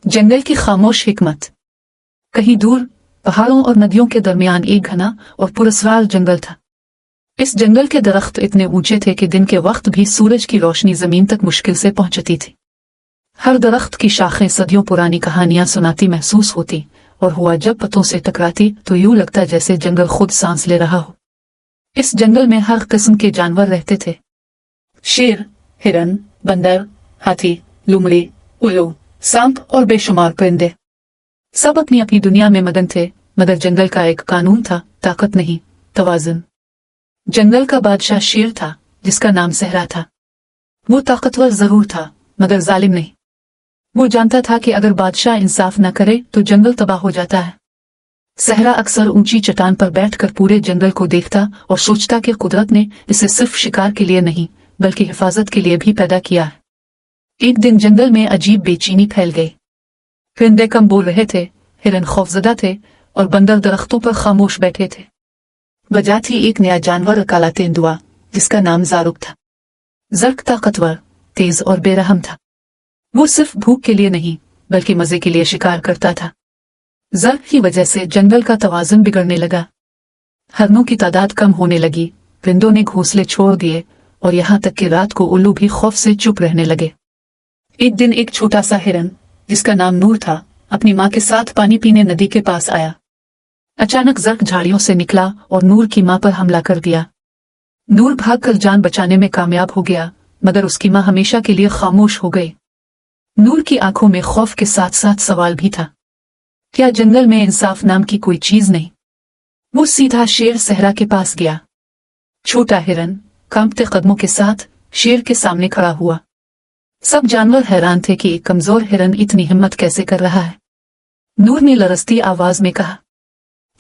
जंगल की खामोश हिकमत। कहीं दूर पहाड़ों और नदियों के दरमियान एक घना और पुरस्कार जंगल था। इस जंगल के दरख्त इतने ऊंचे थे कि दिन के वक्त भी सूरज की रोशनी जमीन तक मुश्किल से पहुंचती थी। हर दरख्त की शाखें सदियों पुरानी कहानियां सुनाती महसूस होती और हुआ जब पत्तों से टकराती तो यूं लगता जैसे जंगल खुद सांस ले रहा हो। इस जंगल में हर किस्म के जानवर रहते थे। शेर, हिरन, बंदर, हाथी, लोमड़ी, उल्लू, सांप और बेशुमार परिंदे। सब अपनी अपनी दुनिया में मगन थे, मगर जंगल का एक कानून था, ताकत नहीं, तवाज़ुन। जंगल का बादशाह शेर था, जिसका नाम सहरा था। वो ताकतवर जरूर था, मगर जालिम नहीं। वो जानता था कि अगर बादशाह इंसाफ न करे तो जंगल तबाह हो जाता है। सहरा अक्सर ऊंची चट्टान पर बैठकर पूरे जंगल को देखता और सोचता कि कुदरत ने इसे सिर्फ शिकार के लिए नहीं बल्कि हिफाजत के लिए भी पैदा किया है। एक दिन जंगल में अजीब बेचैनी फैल गई। परिंदे कम बोल रहे थे, हिरन खौफजदा थे और बंदर दरख्तों पर खामोश बैठे थे। वजह थी एक नया जानवर, काला तेंदुआ, जिसका नाम ज़ारुक था। ज़र्क ताकतवर, तेज और बेरहम था। वो सिर्फ भूख के लिए नहीं बल्कि मजे के लिए शिकार करता था। ज़र्क की वजह से जंगल का तवाज़ुन बिगड़ने लगा। हरनों की तादाद कम होने लगी, परिंदों ने घोंसले छोड़ दिए और यहाँ तक कि रात को उल्लू भी खौफ से चुप रहने लगे। एक दिन एक छोटा सा हिरन, जिसका नाम नूर था, अपनी माँ के साथ पानी पीने नदी के पास आया। अचानक ज़र्क झाड़ियों से निकला और नूर की माँ पर हमला कर दिया। नूर भागकर जान बचाने में कामयाब हो गया, मगर उसकी माँ हमेशा के लिए खामोश हो गई। नूर की आंखों में खौफ के साथ साथ सवाल भी था, क्या जंगल में इंसाफ नाम की कोई चीज नहीं? वो सीधा शेर सहरा के पास गया। छोटा हिरन कांपते कदमों के साथ शेर के सामने खड़ा हुआ। सब जानवर हैरान थे कि एक कमजोर हिरन इतनी हिम्मत कैसे कर रहा है। नूर ने लरसती आवाज में कहा,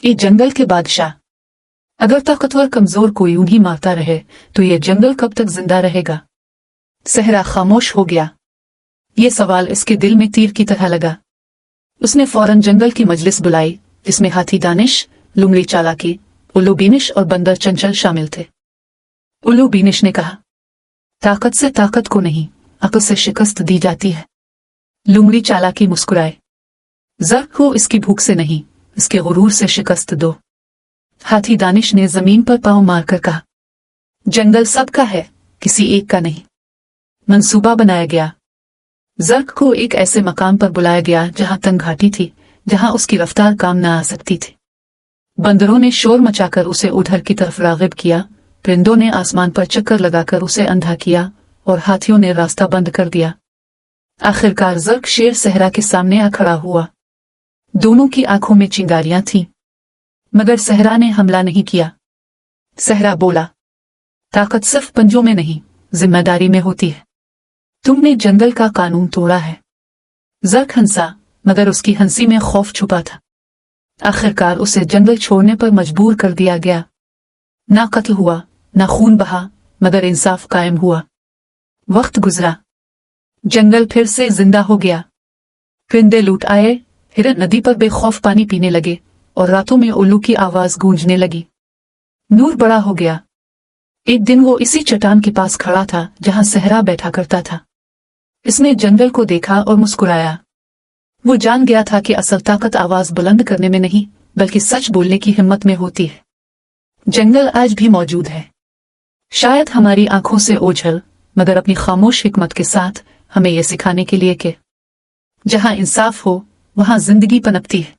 ये जंगल के बादशाह, अगर ताकतवर कमजोर को यूं ही मारता रहे तो ये जंगल कब तक जिंदा रहेगा? सहरा खामोश हो गया। ये सवाल इसके दिल में तीर की तरह लगा। उसने फौरन जंगल की मजलिस बुलाई, जिसमें हाथी दानिश, लोमड़ी चालाकी, उल्लू बीनिश और बंदर चंचल शामिल थे। उल्लू बीनिश ने कहा, ताकत से ताकत को नहीं, अक्ल से शिकस्त दी जाती है। लोमड़ी चालाकी मुस्कुराए, ज़र्क को इसकी भूख से नहीं, इसके गुरूर से शिकस्त दो। हाथी दानिश ने जमीन पर पांव मारकर कहा, जंगल सबका है, किसी एक का नहीं। मंसूबा बनाया गया। ज़र्क को एक ऐसे मकाम पर बुलाया गया जहां तंग घाटी थी, जहां उसकी रफ्तार काम न आ सकती थी। बंदरों ने शोर मचाकर उसे उधर की तरफ रागिब किया, परिंदों ने आसमान पर चक्कर लगाकर उसे अंधा किया और हाथियों ने रास्ता बंद कर दिया। आखिरकार ज़र्क शेर सहरा के सामने आ खड़ा हुआ। दोनों की आंखों में चिंगारियां थीं, मगर सहरा ने हमला नहीं किया। सहरा बोला, ताकत सिर्फ पंजों में नहीं, जिम्मेदारी में होती है। तुमने जंगल का कानून तोड़ा है। ज़र्क हंसा, मगर उसकी हंसी में खौफ छुपा था। आखिरकार उसे जंगल छोड़ने पर मजबूर कर दिया गया। ना कत्ल हुआ, ना खून बहा, मगर इंसाफ कायम हुआ। वक्त गुजरा, जंगल फिर से जिंदा हो गया। परिंदे लौट आए, हिरन नदी पर बेखौफ पानी पीने लगे और रातों में उल्लू की आवाज गूंजने लगी। नूर बड़ा हो गया। एक दिन वो इसी चट्टान के पास खड़ा था जहां सहरा बैठा करता था। इसने जंगल को देखा और मुस्कुराया। वो जान गया था कि असल ताकत आवाज बुलंद करने में नहीं बल्कि सच बोलने की हिम्मत में होती है। जंगल आज भी मौजूद है, शायद हमारी आंखों से ओझल, मगर अपनी खामोश हिकमत के साथ हमें यह सिखाने के लिए कि जहां इंसाफ हो वहां जिंदगी पनपती है।